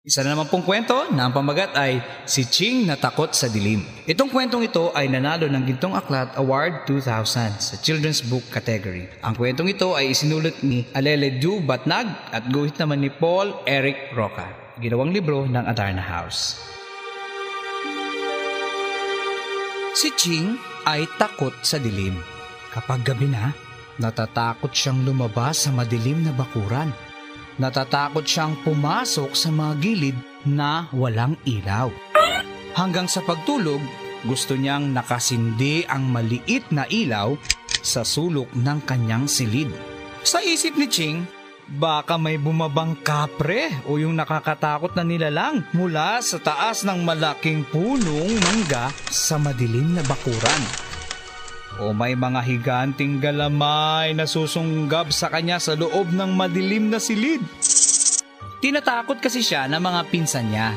Isa na naman pong kwento na ang pamagat ay Si Ching na Takot sa Dilim. Itong kwentong ito ay nanalo ng Gintong Aklat Award 2000 sa Children's Book category. Ang kwentong ito ay isinulat ni Alele Du Batnag at guhit naman ni Paul Eric Roca. Ginawang libro ng Adarna House. Si Ching ay takot sa dilim. Kapag gabi na, natatakot siyang lumabas sa madilim na bakuran. Natatakot siyang pumasok sa mga gilid na walang ilaw. Hanggang sa pagtulog, gusto niyang nakasindi ang maliit na ilaw sa sulok ng kanyang silid. Sa isip ni Ching, baka may bumabang kapre o yung nakakatakot na nilalang mula sa taas ng malaking punong mangga sa madilim na bakuran. O may mga higanting galamay na susunggab sa kanya sa loob ng madilim na silid. Tinatakot kasi siya ng mga pinsan niya.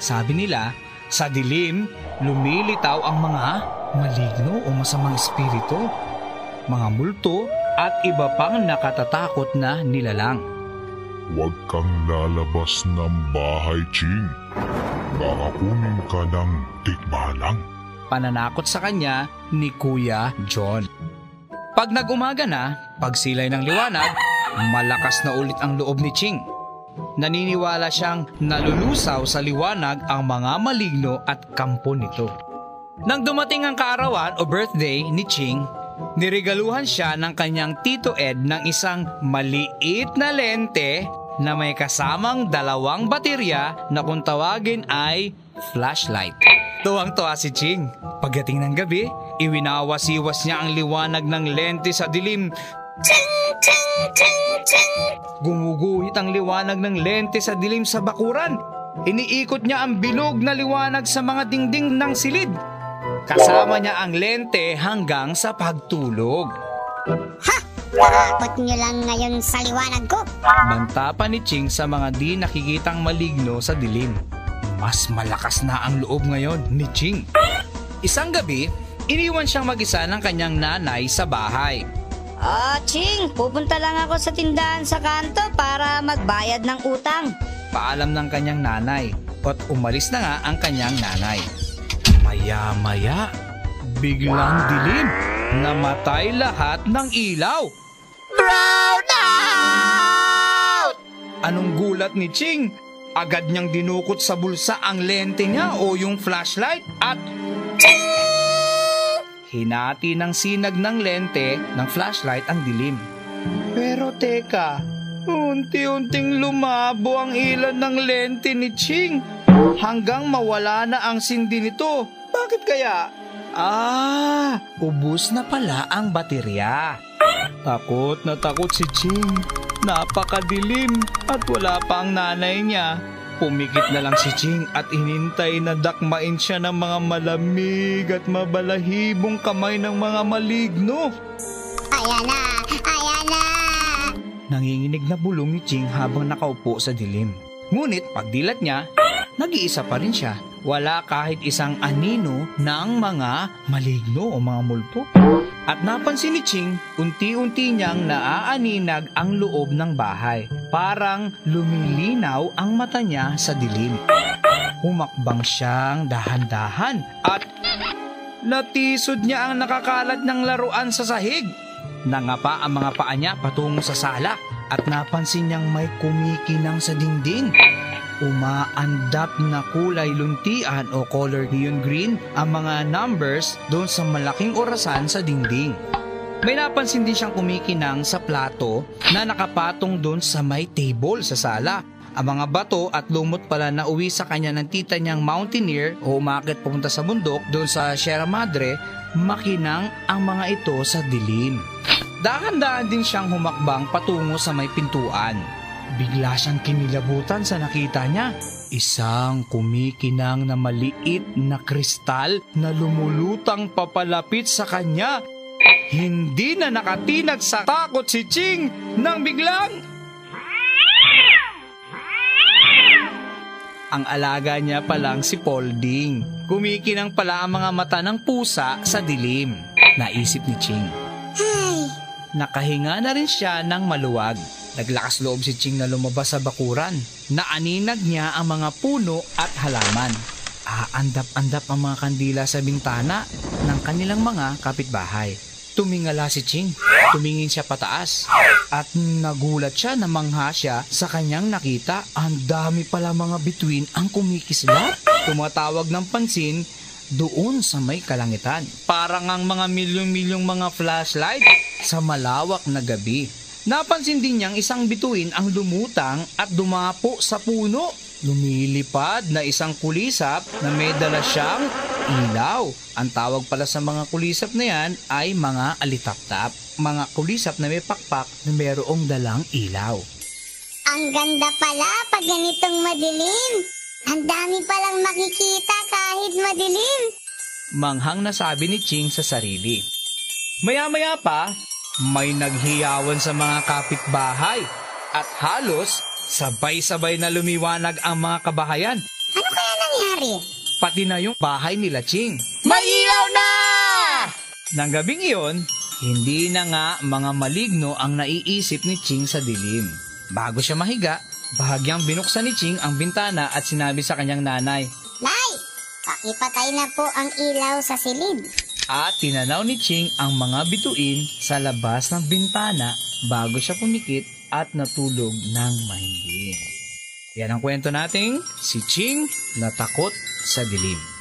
Sabi nila, sa dilim, lumilitaw ang mga maligno o masamang espiritu, mga multo at iba pang nakatatakot na nilalang. Huwag kang lalabas ng bahay, Ching. Baka kunin ka ng tikbalang. Pananakot sa kanya ni Kuya John. Pag nag-umaga na, pagsilay ng liwanag, malakas na ulit ang loob ni Ching. Naniniwala siyang nalulusaw sa liwanag ang mga maligno at kampo nito. Nang dumating ang kaarawan o birthday ni Ching, niregaluhan siya ng kanyang Tito Ed ng isang maliit na lente na may kasamang 2 baterya na kung tawagin ay flashlight. Tuwang-tuwa si Ching. Pagdating ng gabi, iwinawasiwas niya ang liwanag ng lente sa dilim. Ching! Ching! Ching! Ching! Gumuguhit ang liwanag ng lente sa dilim sa bakuran. Iniikot niya ang bilog na liwanag sa mga dingding ng silid. Kasama niya ang lente hanggang sa pagtulog. Ha! Takot niyo lang ngayon sa liwanag ko. Banta pa ni Ching sa mga di nakikitang maligno sa dilim. Mas malakas na ang loob ngayon ni Ching. Isang gabi, iniwan siyang mag-isa ng kanyang nanay sa bahay. Ching, pupunta lang ako sa tindahan sa kanto para magbayad ng utang. Paalam ng kanyang nanay at umalis na nga ang kanyang nanay. Maya-maya, biglang dilim, namatay lahat ng ilaw. Brown out! Anong gulat ni Ching? Agad niyang dinukot sa bulsa ang lente niya o yung flashlight at hinati ng sinag ng lente ng flashlight ang dilim. Pero teka, unti-unting lumabo ang ilan ng lente ni Ching hanggang mawala na ang sindi nito. Bakit kaya? Ubos na pala ang baterya. Takot na takot si Ching. Napakadilim at wala pa ang nanay niya. Pumikit na lang si Ching at hinintay na dakmain siya ng mga malamig at mabalahibong kamay ng mga maligno. Ayan na! Ayan na! Nanginginig na bulong ni Ching habang nakaupo sa dilim. Ngunit pagdilat niya, nag-iisa pa rin siya. Wala kahit isang anino ng mga maligno o mga multo. At napansin ni Ching, unti-unti niyang naaaninag ang loob ng bahay. Parang lumilinaw ang mata niya sa dilim. Humakbang siyang dahan-dahan at natisod niya ang nakakalat ng laruan sa sahig. Nangapa ang mga paa niya patungo sa sala at napansin niyang may kumikinang sa dingding. Umaandap na kulay luntian o color neon green ang mga numbers doon sa malaking orasan sa dingding. May napansin din siyang kumikinang sa plato na nakapatong doon sa may table sa sala. Ang mga bato at lumot pala na uwi sa kanya ng tita niyang mountaineer o umakit pumunta sa bundok doon sa Sierra Madre, makinang ang mga ito sa dilim. Dahan-dahan din siyang humakbang patungo sa may pintuan. Bigla siyang kinilabutan sa nakita niya. Isang kumikinang na maliit na kristal na lumulutang papalapit sa kanya. Hindi na nakatinag sa takot si Ching nang biglang ang alaga niya palang si Polding. Kumikinang pala ang mga mata ng pusa sa dilim. Naisip ni Ching. Ay! Nakahinga na rin siya ng maluwag. Naglakas loob si Ching na lumabas sa bakuran. Naaninag niya ang mga puno at halaman. Aandap-andap ang mga kandila sa bintana ng kanilang mga kapitbahay. Tumingala si Ching. Tumingin siya pataas. At nagulat siya na mangha siya sa kanyang nakita. Ang dami pala mga bituin ang kumikislat. Tumatawag ng pansin doon sa may kalangitan. Parang ang mga milyong-milyong mga flashlight sa malawak na gabi. Napansin din niyang isang bituin ang lumutang at dumapo sa puno. Lumilipad na isang kulisap na may dala siyang ilaw. Ang tawag pala sa mga kulisap na yan ay mga alitap-tap. Mga kulisap na may pakpak na mayroong dalang ilaw. Ang ganda pala pag ganitong madilim. Ang dami palang makikita kahit madilim. Manghang nasabi ni Ching sa sarili. Maya-maya pa, may naghiyawan sa mga kapitbahay at halos sabay-sabay na lumiwanag ang mga kabahayan. Ano kaya nangyari? Pati na yung bahay nila Ching. May ilaw na! Nang gabing iyon, hindi na nga mga maligno ang naiisip ni Ching sa dilim. Bago siya mahiga, bahagyang binuksan ni Ching ang bintana at sinabi sa kanyang nanay. Nay, pakipatay na po ang ilaw sa silid. At tinanaw ni Ching ang mga bituin sa labas ng bintana bago siya pumikit at natulog ng mahimbing. Yan ang kwento nating si Ching na takot sa dilim.